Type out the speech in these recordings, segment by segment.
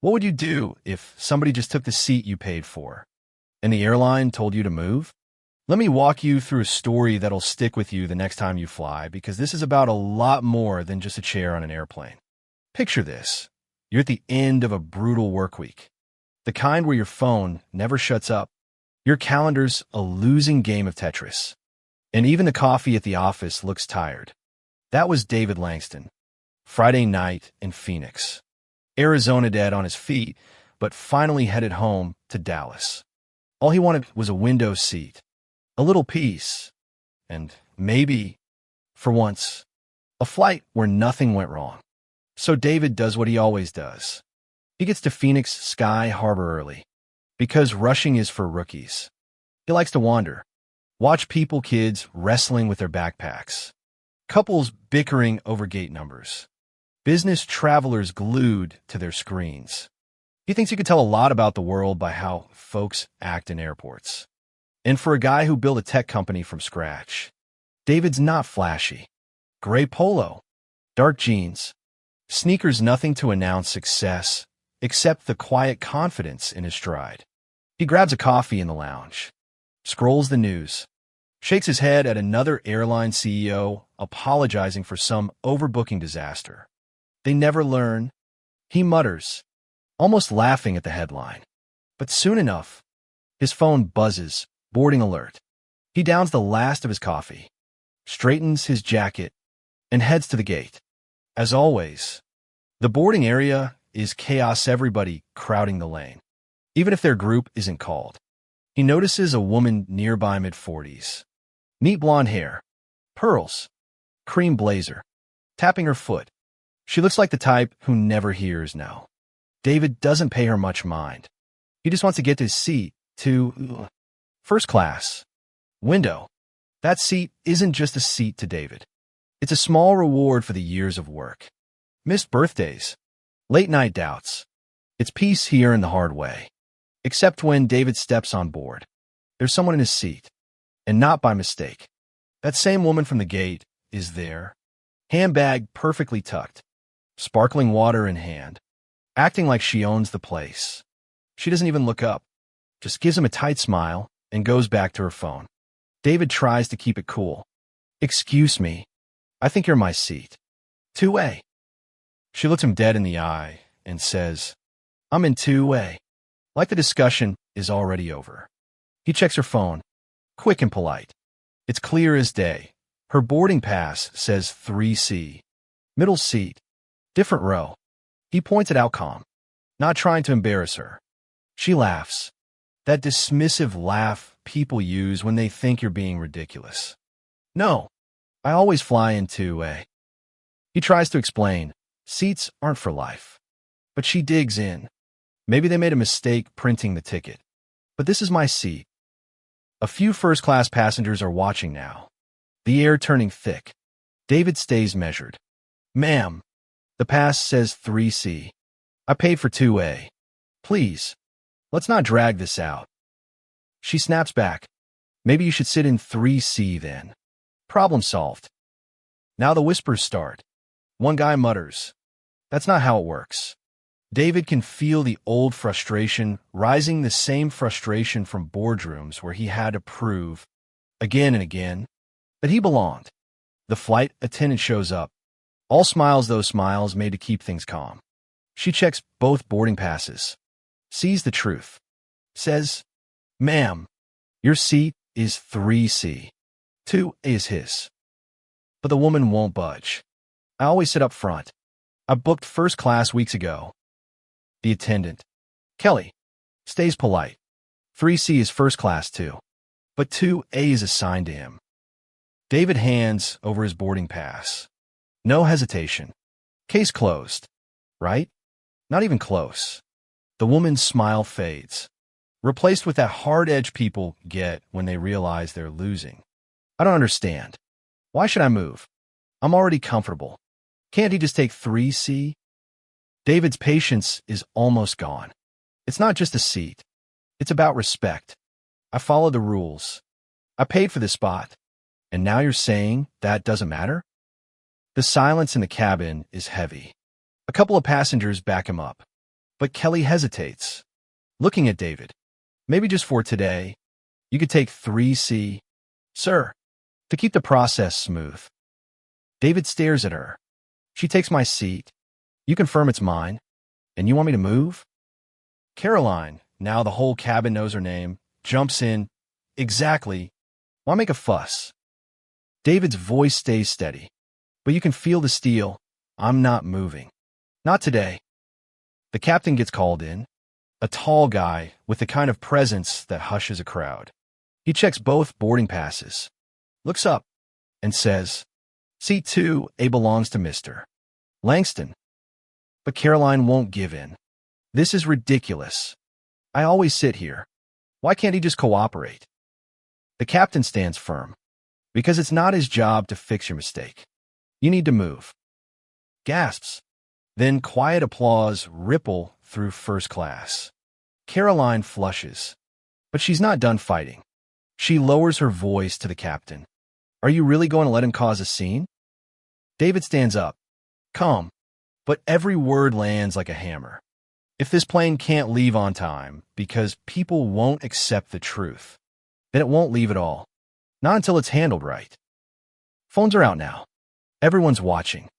What would you do if somebody just took the seat you paid for and the airline told you to move? Let me walk you through a story that'll stick with you the next time you fly, because this is about a lot more than just a chair on an airplane. Picture this. You're at the end of a brutal work week, the kind where your phone never shuts up. Your calendar's a losing game of Tetris, and even the coffee at the office looks tired. That was David Langston. Friday night in Phoenix. Arizona dead on his feet, but finally headed home to Dallas. All he wanted was a window seat, a little peace, and maybe, for once, a flight where nothing went wrong. So David does what he always does. He gets to Phoenix Sky Harbor early, because rushing is for rookies. He likes to wander, watch kids wrestling with their backpacks, couples bickering over gate numbers, business travelers glued to their screens. He thinks he could tell a lot about the world by how folks act in airports. And for a guy who built a tech company from scratch, David's not flashy. Gray polo, dark jeans, sneakers, nothing to announce success except the quiet confidence in his stride. He grabs a coffee in the lounge, scrolls the news, shakes his head at another airline CEO apologizing for some overbooking disaster. They never learn, he mutters, almost laughing at the headline. But soon enough, his phone buzzes, boarding alert. He downs the last of his coffee, straightens his jacket, and heads to the gate. As always, the boarding area is chaos, everybody crowding the lane, even if their group isn't called. He notices a woman nearby, mid-40s. Neat blonde hair, pearls, cream blazer, tapping her foot. She looks like the type who never hears no. David doesn't pay her much mind. He just wants to get to his seat, to first class. Window. That seat isn't just a seat to David. It's a small reward for the years of work. Missed birthdays. Late night doubts. It's peace he earned the hard way. Except when David steps on board. There's someone in his seat. And not by mistake. That same woman from the gate is there. Handbag perfectly tucked. Sparkling water in hand. Acting like she owns the place. She doesn't even look up. Just gives him a tight smile and goes back to her phone. David tries to keep it cool. Excuse me. I think you're my seat. 2A. She looks him dead in the eye and says, I'm in 2A. Like the discussion is already over. He checks her phone, quick and polite. It's clear as day. Her boarding pass says 3C. Middle seat. Different row. He points it out calm, not trying to embarrass her. She laughs. That dismissive laugh people use when they think you're being ridiculous. No, I always fly in 2A. He tries to explain. Seats aren't for life. But she digs in. Maybe they made a mistake printing the ticket. But this is my seat. A few first-class passengers are watching now. The air turning thick. David stays measured. Ma'am, the pass says 3C. I paid for 2A. Please, let's not drag this out. She snaps back. Maybe you should sit in 3C then. Problem solved. Now the whispers start. One guy mutters, that's not how it works. David can feel the old frustration rising, the same frustration from boardrooms where he had to prove, again and again, that he belonged. The flight attendant shows up. All smiles, those smiles made to keep things calm. She checks both boarding passes, sees the truth, says, Ma'am, your seat is 3C. 2A is his. But the woman won't budge. I always sit up front. I booked first class weeks ago. The attendant, Kelly, stays polite. 3C is first class too, but 2A is assigned to him. David hands over his boarding pass. No hesitation. Case closed. Right? Not even close. The woman's smile fades, replaced with that hard edge people get when they realize they're losing. I don't understand. Why should I move? I'm already comfortable. Can't he just take 3C? David's patience is almost gone. It's not just a seat. It's about respect. I followed the rules. I paid for this spot. And now you're saying that doesn't matter? The silence in the cabin is heavy. A couple of passengers back him up. But Kelly hesitates, looking at David. Maybe just for today, you could take 3C, sir, to keep the process smooth. David stares at her. She takes my seat. You confirm it's mine, and you want me to move? Caroline, now the whole cabin knows her name, jumps in. Exactly. Why make a fuss? David's voice stays steady, but you can feel the steel. I'm not moving. Not today. The captain gets called in, a tall guy with the kind of presence that hushes a crowd. He checks both boarding passes, looks up, and says, Seat 2A belongs to Mr. Langston. But Caroline won't give in. This is ridiculous. I always sit here. Why can't he just cooperate? The captain stands firm, because it's not his job to fix your mistake. You need to move. Gasps. Then quiet applause ripple through first class. Caroline flushes, but she's not done fighting. She lowers her voice to the captain. Are you really going to let him cause a scene? David stands up, calm, but every word lands like a hammer. If this plane can't leave on time because people won't accept the truth, then it won't leave at all. Not until it's handled right. Phones are out now. Everyone's watching.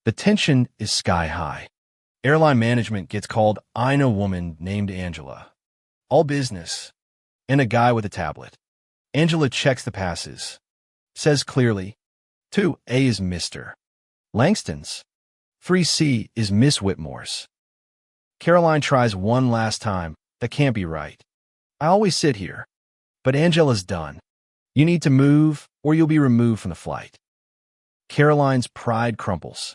The tension is sky high. Airline management gets called on a woman named Angela. All business. And a guy with a tablet. Angela checks the passes. Says clearly, 2A is Mr. Langston's. 3C is Miss Whitmore's. Caroline tries one last time. That can't be right. I always sit here. But Angela's done. You need to move or you'll be removed from the flight. Caroline's pride crumples.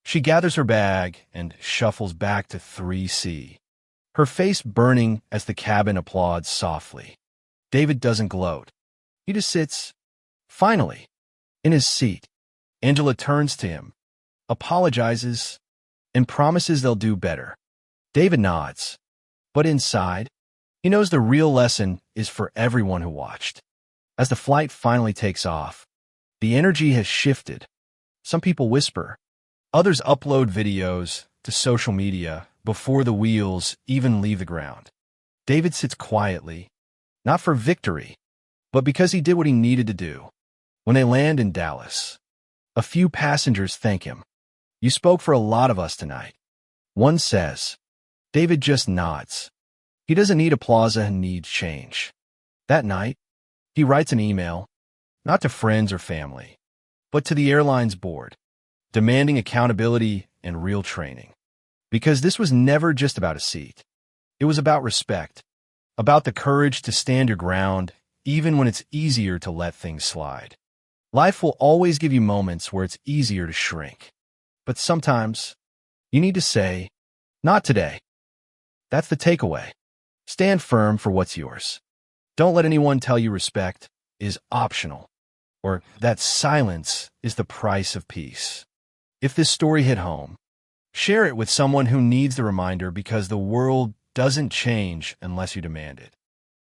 She gathers her bag and shuffles back to 3C, her face burning as the cabin applauds softly. David doesn't gloat. He just sits, finally, in his seat. Angela turns to him, apologizes, and promises they'll do better. David nods, but inside, he knows the real lesson is for everyone who watched. As the flight finally takes off, the energy has shifted. Some people whisper. Others upload videos to social media before the wheels even leave the ground. David sits quietly, not for victory, but because he did what he needed to do. When they land in Dallas, a few passengers thank him. You spoke for a lot of us tonight. One says. David just nods. He doesn't need applause and needs change. That night, he writes an email, not to friends or family, but to the airline's board, demanding accountability and real training. Because this was never just about a seat. It was about respect, about the courage to stand your ground even when it's easier to let things slide. Life will always give you moments where it's easier to shrink. But sometimes, you need to say, not today. That's the takeaway. Stand firm for what's yours. Don't let anyone tell you respect is optional, or that silence is the price of peace. If this story hit home, share it with someone who needs the reminder because the world doesn't change unless you demand it.